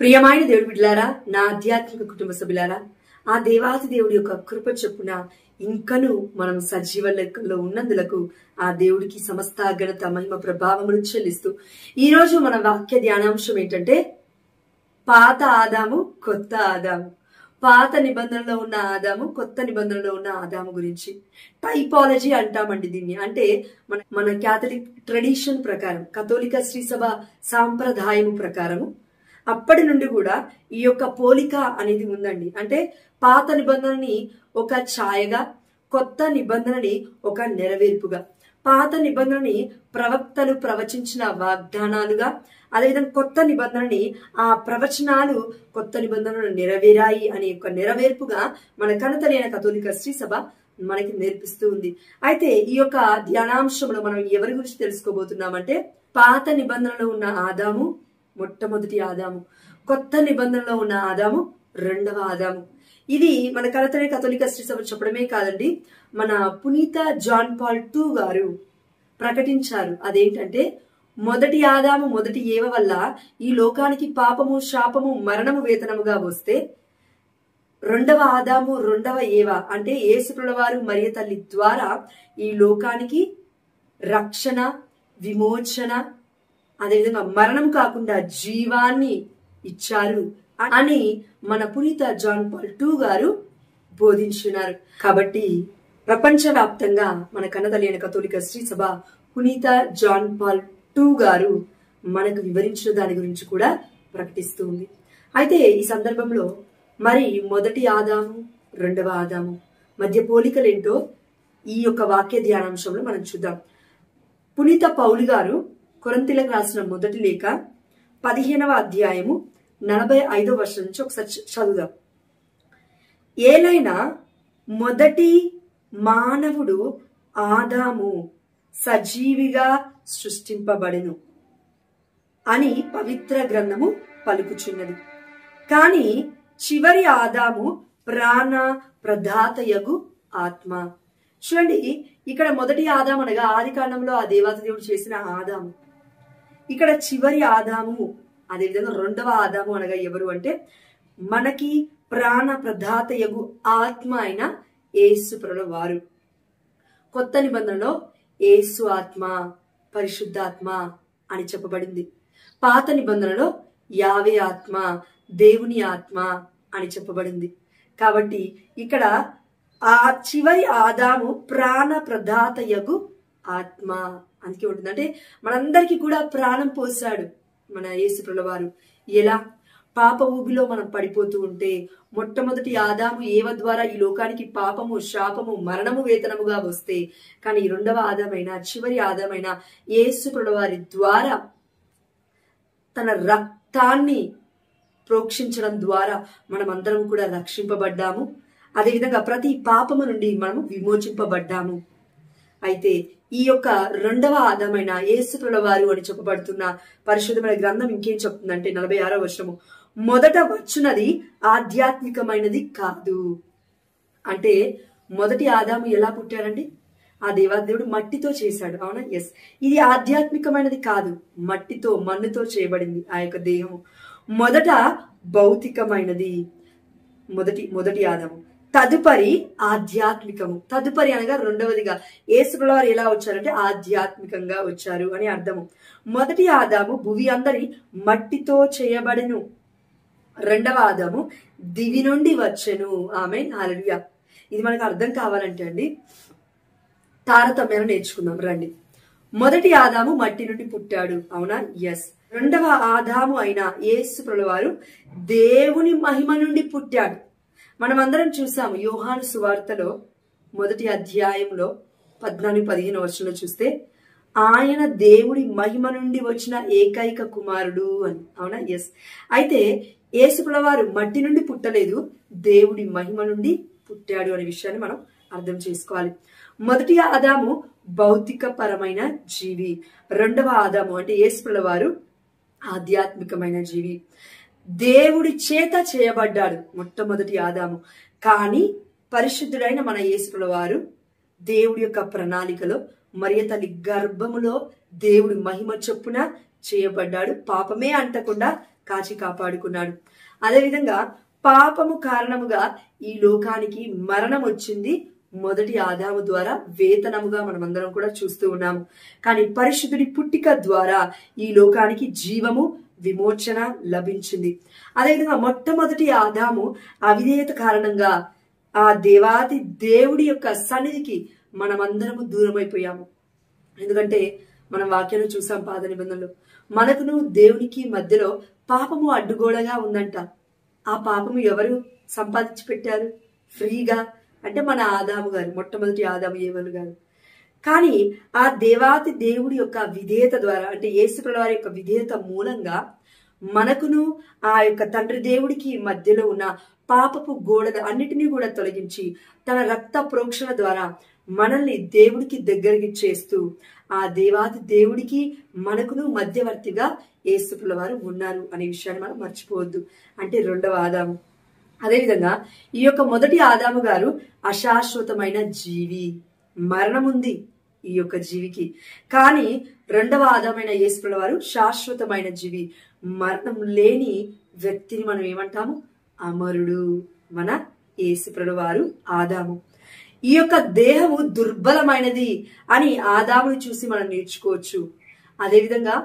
ప్రియమైన దేవుడి బిడ్డలారా, నా ఆధ్యాత్మిక కుటుంబ సభ్యులారా, ఆ దేవాది దేవుడి యొక్క కృప చొప్పున ఇంకను మనం సజీవ లెక్కల్లో ఉన్నందులకు ఆ దేవుడికి సమస్త ఘనత మహిమ ప్రభావములు చెల్లిస్తూ ఈ రోజు మన వాక్య ధ్యానాంశం ఏంటంటే పాత ఆదాము కొత్త ఆదాము. పాత నిబంధనలో ఉన్న ఆదాము, కొత్త నిబంధనలో ఉన్న ఆదాము గురించి టైపాలజీ అంటామండి దీన్ని. అంటే మన క్యాథలిక్ ట్రెడిషన్ ప్రకారం, కథోలిక శ్రీసభ సాంప్రదాయము ప్రకారము అప్పటి నుండి కూడా ఈ యొక్క పోలిక అనేది ఉందండి. అంటే పాత నిబంధనని ఒక ఛాయగా, కొత్త నిబంధనని ఒక నెరవేర్పుగా, పాత నిబంధనని ప్రవక్తలు ప్రవచించిన వాగ్దానాలుగా, అదేవిధంగా కొత్త నిబంధనని ఆ ప్రవచనాలు కొత్త నిబంధనలు నెరవేరాయి అనే ఒక నెరవేర్పుగా మన కనతలైన కథోలిక శ్రీ సభ మనకి నేర్పిస్తూ ఉంది. అయితే ఈ యొక్క ధ్యానాంశంలో మనం ఎవరి గురించి తెలుసుకోబోతున్నామంటే పాత నిబంధనలో ఉన్న ఆదాము మొట్టమొదటి ఆదాము, కొత్త నిబంధనలో ఉన్న ఆదాము రెండవ ఆదాము. ఇది మన కనతలైన కథోలిక శ్రీ సభ చెప్పడమే కాదండి, మన పునీత జాన్ పాల్ II గారు ప్రకటించారు. అదేంటంటే మొదటి ఆదాము, మొదటి ఏవ వల్ల ఈ లోకానికి పాపము, శాపము, మరణము వేతనముగా వస్తే రెండవ ఆదాము, రెండవ ఏవ అంటే యేసుప్రభుల వారు మరియ తల్లి ద్వారా ఈ లోకానికి రక్షణ, విమోచన, అదేవిధంగా మరణం కాకుండా జీవాన్ని ఇచ్చారు అని మన పునీత జాన్ పాల్ II గారు బోధించున్నారు. కాబట్టి ప్రపంచవ్యాప్తంగా మన కన్నతలైన కథోలిక శ్రీ సభ పునీత జాన్ పాల్ II గారు మనకు వివరించిన దాని గురించి కూడా ప్రకటిస్తూ ఉంది. అయితే ఈ సందర్భంలో మరి మొదటి ఆదాము, రెండవ ఆదాము మధ్య పోలికలేంటో ఈ యొక్క వాక్య ధ్యానాంశంలో మనం చూద్దాం. పునీత పౌలు గారు కొరింథీయులకు రాసిన మొదటి లేఖ 15వ అధ్యాయము 45వ వచనం నుంచి ఒకసారి చదువుదాం. ఏలైనా మొదటి మానవుడు ఆదాము సజీవిగా సృష్టింపబడెను అని పవిత్ర గ్రంథము పలుకుచున్నది. కాని చివరి ఆదాము ప్రాణ ప్రదాతయగు ఆత్మ. చూడండి, ఇక్కడ మొదటి ఆదాము అనగా ఆది కాండంలో ఆ దేవాది దేవుడు చేసిన ఆదాము. ఇక్కడ చివరి ఆదాము, అదేవిధంగా రెండవ ఆదాము అనగా ఎవరు అంటే మనకి ప్రాణ ప్రదాతయగు ఆత్మ అయిన యేసు ప్రభుల వారు. కొత్త నిబంధనలో యేసు ఆత్మ, పరిశుద్ధాత్మ అని చెప్పబడింది. పాత నిబంధనలో యావే ఆత్మ, దేవుని ఆత్మ అని చెప్పబడింది. కాబట్టి ఇక్కడ ఆ చివరి ఆదాము ప్రాణ ప్రదాతయగు ఆత్మ అందుకే ఉంటుంది. అంటే మనందరికీ కూడా ప్రాణం పోసాడు మన యేసు ప్రభుల వారు. ఎలా? పాప ఊబిలో మనం పడిపోతూ ఉంటే మొట్టమొదటి ఆదాము ఏవ ద్వారా ఈ లోకానికి పాపము, శాపము, మరణము వేతనముగా వస్తే, కానీ రెండవ ఆదామైన, చివరి ఆదామైన యేసు ప్రభుల వారి ద్వారా తన రక్తాన్ని ప్రోక్షించడం ద్వారా మనం అందరం కూడా రక్షింపబడ్డాము. అదేవిధంగా ప్రతి పాపము నుండి మనము విమోచింపబడ్డాము. అయితే ఈ యొక్క రెండవ ఆదామైన యేసు ప్రభుల వారు అని చెప్పబడుతున్న పరిశుద్ధమైన గ్రంథం ఇంకేం చెప్తుందంటే 46వ వచనము, మొదట వచ్చున్నది ఆధ్యాత్మికమైనది కాదు. అంటే మొదటి ఆదాము ఎలా పుట్టాడండి? ఆ దేవాదేవుడు మట్టితో చేశాడు, అవునా? ఎస్, ఇది ఆధ్యాత్మికమైనది కాదు, మట్టితో, మన్నుతో చేయబడింది ఆ యొక్క దేహము. మొదట భౌతికమైనది మొదటి ఆదాము, తదుపరి ఆధ్యాత్మికము. తదుపరి అనగా రెండవదిగా యేసు ప్రభుల వారు ఎలా వచ్చారంటే ఆధ్యాత్మికంగా వచ్చారు అని అర్థము. మొదటి ఆదాము భువి అందరి మట్టితో చేయబడెను, రెండవ ఆదాము దివి నుండి వచ్చెను. ఆమేన్, హల్లెలూయా. ఇది మనకు అర్థం కావాలంటే అండి తారతమ్యాన్ని నేర్చుకుందాం రండి. మొదటి ఆదాము మట్టి నుండి పుట్టాడు, అవునా? ఎస్. రెండవ ఆదాము అయిన యేసు ప్రభుల వారు దేవుని మహిమ నుండి పుట్టాడు. మనం అందరం చూసాము యోహాను సువార్తలో మొదటి అధ్యాయంలో 14-15 వచనంలో చూస్తే ఆయన దేవుడి మహిమ నుండి వచ్చిన ఏకైక కుమారుడు అని, అవునా? ఎస్. అయితే యేసు ప్రభుల వారు మట్టి నుండి పుట్టలేదు, దేవుడి మహిమ నుండి పుట్టాడు అనే విషయాన్ని మనం అర్థం చేసుకోవాలి. మొదటి ఆదాము భౌతిక పరమైన జీవి, రెండవ ఆదాము అంటే యేసు ప్రభుల వారు ఆధ్యాత్మికమైన జీవి. దేవుడి చేత చేయబడ్డాడు మొట్టమొదటి ఆదాము. కానీ పరిశుద్ధుడైన మన యేసు ప్రభుల వారు దేవుడి యొక్క ప్రణాళికలో మరియ తల్లి గర్భములో దేవుడి మహిమ చొప్పున చేయబడ్డాడు. పాపమే అంటకుండా కాచి కాపాడుకున్నాడు. అదేవిధంగా పాపము కారణముగా ఈ లోకానికి మరణం వచ్చింది మొదటి ఆదాము ద్వారా వేతనముగా మనమందరం కూడా చూస్తూ ఉన్నాము. కానీ పరిశుద్ధుడి పుట్టిక ద్వారా ఈ లోకానికి జీవము, విమోచన లభించింది. అదేవిధంగా మొట్టమొదటి ఆదాము అవిధేయత కారణంగా ఆ దేవాది దేవుడి యొక్క సన్నిధికి మనమందరము దూరమైపోయాము. ఎందుకంటే మనం వాక్యాన్ని చూసాం పాత నిబంధనలో, మనకును దేవునికి మధ్యలో పాపము అడ్డుగోడగా ఉందంట. ఆ పాపము ఎవరు సంపాదించి పెట్టారు? ఫ్రీగా. అంటే మన ఆదాము గారు, మొట్టమొదటి ఆదాము ఏవలు గారు. కానీ ఆ దేవాతి దేవుడి యొక్క విధేయత ద్వారా, అంటే యేసుప్రభువారి వారి యొక్క విధేయత మూలంగా మనకును ఆ యొక్క తండ్రి దేవుడికి మధ్యలో ఉన్న పాపపు గోడ అన్నిటినీ కూడా తొలగించి తన రక్త ప్రోక్షణ ద్వారా మనల్ని దేవుడికి దగ్గరికి చేస్తూ ఆ దేవాది దేవుడికి మనకును మధ్యవర్తిగా యేసుప్రభువారి వారు ఉన్నారు అనే విషయాన్ని మనం మర్చిపోవద్దు. అంటే రెండవ ఆదాము. అదేవిధంగా ఈ యొక్క మొదటి ఆదాము గారు అశాశ్వతమైన జీవి, మరణం ఉంది ఈ యొక్క జీవికి. కానీ రెండవ ఆదామైన యేసుప్రభువారి వారు శాశ్వతమైన జీవి, మరణం లేని వ్యక్తిని మనం ఏమంటాము? అమరుడు మన యేసుప్రభువారి వారు ఆదాము. ఈ యొక్క దేహము దుర్బలమైనది అని ఆదాముని చూసి మనం నేర్చుకోవచ్చు. అదేవిధంగా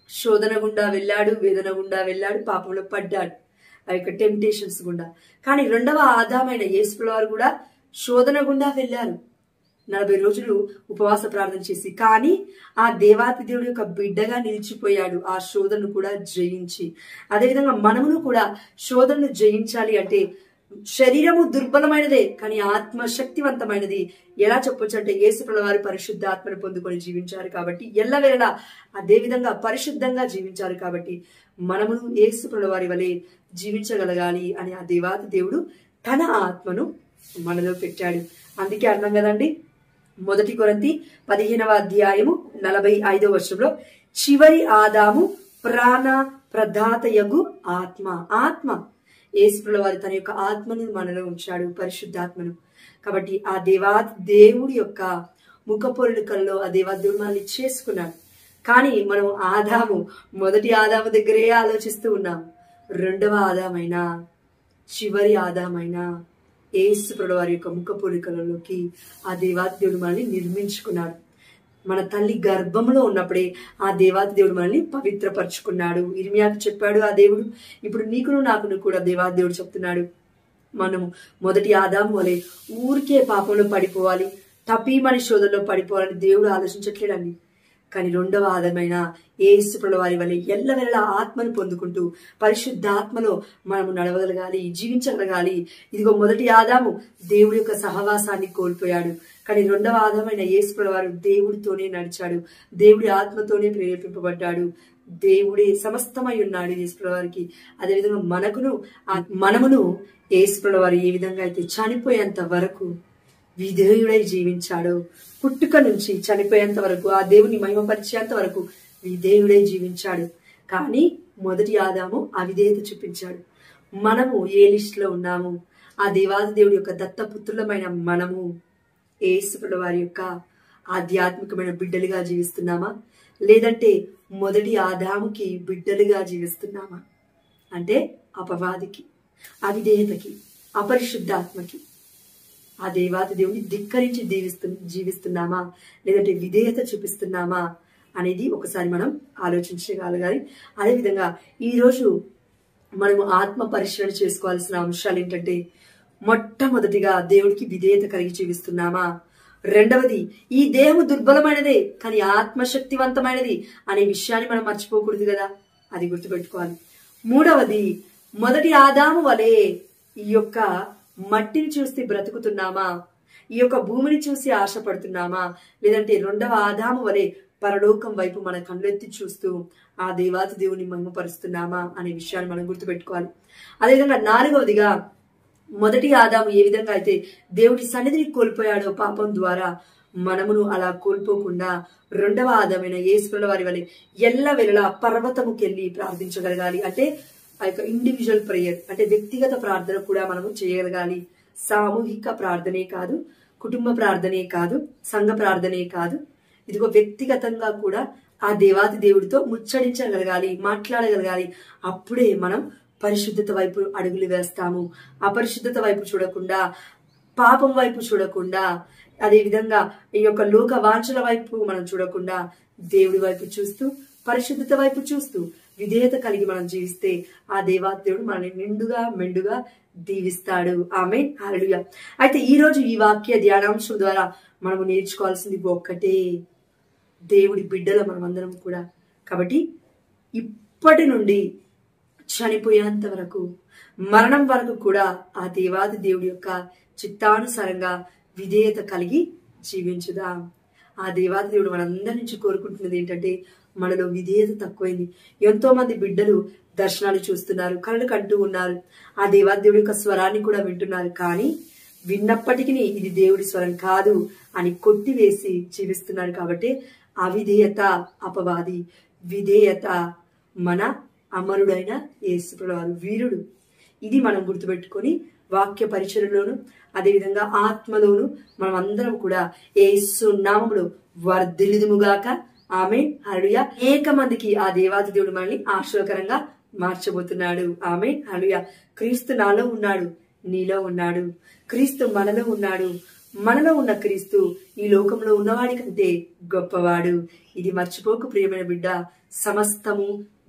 శోధన గుండా వెళ్ళాడు, వేదన గుండా వెళ్ళాడు, పాపంలో పడ్డాడు, ఆ యొక్క టెంప్టేషన్స్ గుండా. కానీ రెండవ ఆదామైన యేసుప్రభువారి వారు కూడా శోధన గుండా వెళ్ళారు 40 రోజులు ఉపవాస ప్రార్థన చేసి. కానీ ఆ దేవాతి దేవుడి యొక్క బిడ్డగా నిలిచిపోయాడు, ఆ శోధనను కూడా జయించి. అదేవిధంగా మనమును కూడా శోధనను జయించాలి అంటే శరీరము దుర్బలమైనదే కానీ ఆత్మ శక్తివంతమైనది. ఎలా చెప్పొచ్చు అంటే యేసుప్రభువారి వారు పరిశుద్ధ ఆత్మను పొందుకొని జీవించారు కాబట్టి, ఎల్లవేళలా అదే విధంగా పరిశుద్ధంగా జీవించారు కాబట్టి మనమును యేసుప్రభువారి వారి వలె జీవించగలగాలి అని ఆ దేవాతి దేవుడు తన ఆత్మను మనలో పెట్టాడు. అందుకే అన్నాం కదండి, 1 కొరింథీ 15వ అధ్యాయము 45వ వచనంలో చివరి ఆదాము ప్రాణ ప్రదాతయగు ఆత్మ. ఆత్మ యేసుప్రభువారి వారు తన యొక్క ఆత్మను మనలో ఉంచాడు, పరిశుద్ధాత్మను. కాబట్టి ఆ దేవాది దేవుడి యొక్క ముఖపోలికల్లో ఆ దేవాది దేవుడు మనల్ని చేసుకున్నాడు. కానీ మనం ఆదాము, మొదటి ఆదాము దగ్గరే ఆలోచిస్తూ ఉన్నాం. రెండవ ఆదామైనా చివరి ఆదామైనా యేసుప్రభువారి వారి యొక్క ముఖపోలికలలోకి ఆ దేవాది దేవుడు మనల్ని నిర్మించుకున్నాడు. మన తల్లి గర్భంలో ఉన్నప్పుడే ఆ దేవాది దేవుడు మనల్ని పవిత్రపరుచుకున్నాడు. ఇర్మియాకు చెప్పాడు ఆ దేవుడు. ఇప్పుడు నీకును నాకును కూడా దేవాది దేవుడు చెప్తున్నాడు, మనము మొదటి ఆదాము వలె ఊరికే పాపంలో పడిపోవాలి, తపీమని శోధనలో పడిపోవాలని దేవుడు ఆలోచించట్లేడండి. కానీ రెండవ ఆదామైన యేసుప్రభువారి వారి వలె ఎల్లవెల్లా ఆత్మను పొందుకుంటూ పరిశుద్ధాత్మలో మనము నడవగలగాలి, జీవించగలగాలి. ఇదిగో మొదటి ఆదాము దేవుడి యొక్క సహవాసాన్ని కోల్పోయాడు. కానీ రెండవ ఆదామైన యేసుప్రభువారి వారు దేవుడితోనే నడిచాడు, దేవుడి ఆత్మతోనే ప్రేరేపింపబడ్డాడు, దేవుడే సమస్తమై ఉన్నాడు యేసుప్రభువారి వారికి. అదేవిధంగా మనమును యేసుప్రభువారి వారు ఏ విధంగా అయితే చనిపోయేంత వరకు విధేయుడై జీవించాడు, పుట్టుక నుంచి చనిపోయేంత వరకు ఆ దేవుని మహిమపరిచేంత వరకు విధేయుడై జీవించాడు. కానీ మొదటి ఆదాము అవిధేయత చూపించాడు. మనము ఏ లిస్ట్ లో ఉన్నాము? ఆ దేవాది దేవుడి యొక్క దత్తపుత్రులమైన మనము యేసుప్రభువారి వారి యొక్క ఆధ్యాత్మికమైన బిడ్డలుగా జీవిస్తున్నామా, లేదంటే మొదటి ఆదాముకి బిడ్డలుగా జీవిస్తున్నామా? అంటే అపవాదికి, అవిధేయతకి, అపరిశుద్ధాత్మకి, ఆ దేవాది దేవుని ధిక్కరించి జీవిస్తున్నామా, లేదంటే విధేయత చూపిస్తున్నామా అనేది ఒకసారి మనం ఆలోచించగలగాలి. అదేవిధంగా ఈరోజు మనము ఆత్మ పరిశీలన చేసుకోవాల్సిన అంశాలు ఏంటంటే, మొట్టమొదటిగా దేవుడికి విధేయత కలిగి జీవిస్తున్నామా? రెండవది, ఈ దేహము దుర్బలమైనదే కానీ ఆత్మశక్తివంతమైనది అనే విషయాన్ని మనం మర్చిపోకూడదు కదా, అది గుర్తుపెట్టుకోవాలి. మూడవది, మొదటి ఆదాము వలె ఈ యొక్క మట్టిని చూసి బ్రతుకుతున్నామా, ఈ యొక్క భూమిని చూసి ఆశపడుతున్నామా, లేదంటే రెండవ ఆదాము వలె పరలోకం వైపు మన కళ్ళెత్తి చూస్తూ ఆ దేవాది దేవుని మహిమపరుస్తున్నామా అనే విషయాన్ని మనం గుర్తుపెట్టుకోవాలి. అదేవిధంగా నాలుగవదిగా, మొదటి ఆదాము ఏ విధంగా అయితే దేవుడి సన్నిధిని కోల్పోయాడో పాపం ద్వారా, మనమును అలా కోల్పోకుండా రెండవ ఆదామైన యేసుప్రభువారి వారి వలె ఎల్లవేళలా పర్వతముకెళ్ళి ప్రార్థించగలగాలి. అంటే ఆ యొక్క ఇండివిజువల్ ప్రేయర్, అంటే వ్యక్తిగత ప్రార్థన కూడా మనము చేయగలగాలి. సామూహిక ప్రార్థనే కాదు, కుటుంబ ప్రార్థనే కాదు, సంఘ ప్రార్థనే కాదు, ఇదిగో వ్యక్తిగతంగా కూడా ఆ దేవాది దేవుడితో ముచ్చడించగలగాలి, మాట్లాడగలగాలి. అప్పుడే మనం పరిశుద్ధత వైపు అడుగులు వేస్తాము. అపరిశుద్ధత వైపు చూడకుండా, పాపం వైపు చూడకుండా, అదే విధంగా ఈ యొక్క లోక వాంఛల వైపు మనం చూడకుండా దేవుడి వైపు చూస్తూ, పరిశుద్ధత వైపు చూస్తూ విధేయత కలిగి మనం జీవిస్తే ఆ దేవాది దేవుడు మనల్ని నిండుగా మెండుగా దీవిస్తాడు. ఆమేన్, హల్లెలూయా. అయితే ఈ రోజు ఈ వాక్య ధ్యానాంశం ద్వారా మనము నేర్చుకోవాల్సింది ఒక్కటే, దేవుడి బిడ్డల మనమందరం కూడా. కాబట్టి ఇప్పటి నుండి చనిపోయేంత వరకు, మరణం వరకు కూడా ఆ దేవాది దేవుడి యొక్క చిత్తానుసారంగా విధేయత కలిగి జీవించుదాం. ఆ దేవాది దేవుడు మనందరి నుంచి కోరుకుంటున్నది ఏంటంటే, మనలో విధేయత తక్కువైంది. ఎంతో మంది బిడ్డలు దర్శనాలు చూస్తున్నారు, కళ్ళు కంటూ ఉన్నారు, ఆ దేవాది దేవుడి యొక్క స్వరాన్ని కూడా వింటున్నారు. కానీ విన్నప్పటికీ ఇది దేవుడి స్వరం కాదు అని కొట్టివేసి జీవిస్తున్నారు. కాబట్టి అవిధేయత అపవాది, విధేయత మన అమరుడైన యేసుప్రభువారు వీరుడు. ఇది మనం గుర్తుపెట్టుకొని వాక్య పరిచర్యలోను అదేవిధంగా ఆత్మలోను మనం అందరం కూడా యేసు నామములో వర్ధిల్లుదుముగాక. ఆమేన్, హల్లెలూయా. అనేక మందికి ఆ దేవాది దేవుడు మనల్ని ఆశీర్వకరంగా మార్చబోతున్నాడు. ఆమేన్, హల్లెలూయా. క్రీస్తు నాలో ఉన్నాడు, నీలో ఉన్నాడు. క్రీస్తు మనలో ఉన్నాడు. మనలో ఉన్న క్రీస్తు ఈ లోకంలో ఉన్నవాడి కంటే గొప్పవాడు. ఇది మర్చిపోకు ప్రియమైన బిడ్డ. సమస్తము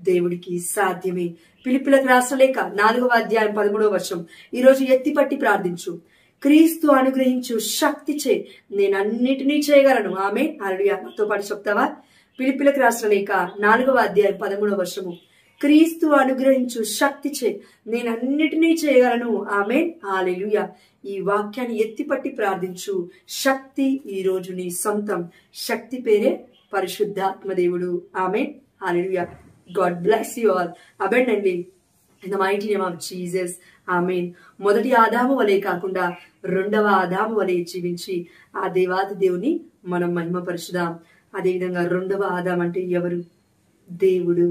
దేవుడికి సాధ్యమే. ఫిలిప్పీయులకు రాసిన లేఖ 4వ అధ్యాయం 13వ వచనం. ఈ రోజు ఎత్తిపట్టి ప్రార్థించు. క్రీస్తు అనుగ్రహించు శక్తిచే నేను అన్నిటినీ చేయగలను. ఆమేన్, హల్లెలూయా. నాతో పాటు చెప్తావా? ఫిలిప్పీయులకు రాసిన లేఖ 4వ అధ్యాయం 13వ వచనము. క్రీస్తు అనుగ్రహించు శక్తిచే నేను అన్నిటినీ చేయగలను. ఆమేన్, హల్లెలూయా. ఈ వాక్యాన్ని ఎత్తిపట్టి ప్రార్థించు. శక్తి ఈ రోజు నీ సొంతం. శక్తి పేరే పరిశుద్ధాత్మదేవుడు. ఆమేన్, హల్లెలూయా. God bless you all abundantly in the mighty name of Jesus. ఆమేన్. మొదటి ఆదాము వలె కాకుండా రెండవ ఆదాము వలె జీవించి ఆ దేవాది దేవుని మనం మహిమపరచుదాం. అదేవిధంగా రెండవ ఆదాం అంటే ఎవరు? దేవుడు.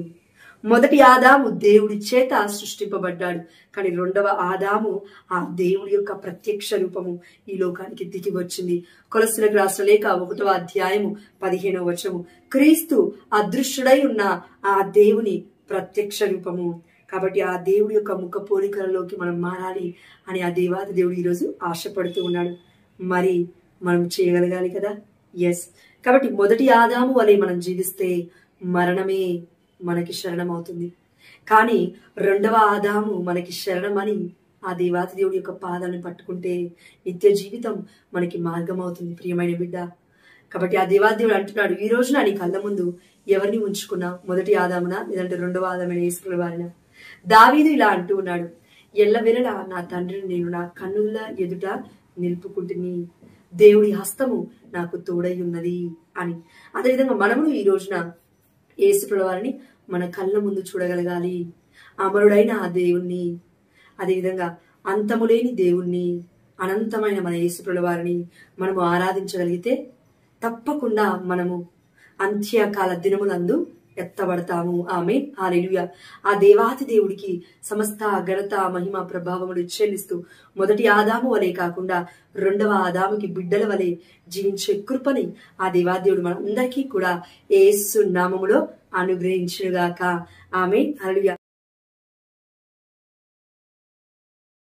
మొదటి ఆదాము దేవుడి చేత సృష్టింపబడ్డాడు. కానీ రెండవ ఆదాము ఆ దేవుడి యొక్క ప్రత్యక్ష రూపము ఈ లోకానికి దిగి వచ్చింది. కొలస్సీలకు రాసిన లేఖ 1వ అధ్యాయము 15వ వచనము. క్రీస్తు అదృశ్యుడై ఉన్న ఆ దేవుని ప్రత్యక్ష రూపము. కాబట్టి ఆ దేవుడి యొక్క ముఖ పోలికలలోకి మనం మారాలి అని ఆ దేవాది దేవుడు ఈరోజు ఆశపడుతూ ఉన్నాడు. మరి మనం చేయగలగాలి కదా. ఎస్. కాబట్టి మొదటి ఆదాము వలె మనం జీవిస్తే మరణమే మనకి శరణం అవుతుంది. కానీ రెండవ ఆదాము మనకి శరణమని ఆ దేవాది దేవుడి యొక్క పాదాలను పట్టుకుంటే నిత్య జీవితం మనకి మార్గం అవుతుంది ప్రియమైన బిడ్డ. కాబట్టి ఆ దేవాది దేవుడు అంటున్నాడు, ఈ రోజున నీ కళ్ళ ముందు ఎవరిని ఉంచుకున్నా? మొదటి ఆదామునా లేదంటే రెండవ ఆదామైన యేసుప్రభువారినా? దావీదు ఇలా అంటూ ఉన్నాడు, ఎల్లవేళలా నా తండ్రిని నేను నా కన్నుల ఎదుట నిలుపుకుంటుని, దేవుడి హస్తము నాకు తోడై ఉన్నది అని. అదేవిధంగా మనము ఈ రోజున యేసుప్రభువారిని మన కళ్ళ ముందు చూడగలగాలి. అమరుడైన ఆ దేవుణ్ణి, అదేవిధంగా అంతములేని దేవుణ్ణి, అనంతమైన మన యేసుప్రభువారిని మనము ఆరాధించగలిగితే తప్పకుండా మనము అంత్యకాల దినములందు ఎత్తబడతాము. ఆమేన్, హల్లెలూయా. ఆ దేవాతి దేవుడికి సమస్త ఘనత మహిమ ప్రభావములు చెల్లిస్తూ మొదటి ఆదాము వలె కాకుండా రెండవ ఆదాముకి బిడ్డల వలె జీవించే కృపని ఆ దేవాది దేవుడు మనందరికీ కూడా యేసు నామములో అనుగ్రహించుగాక. ఆమేన్, హల్లెలూయా.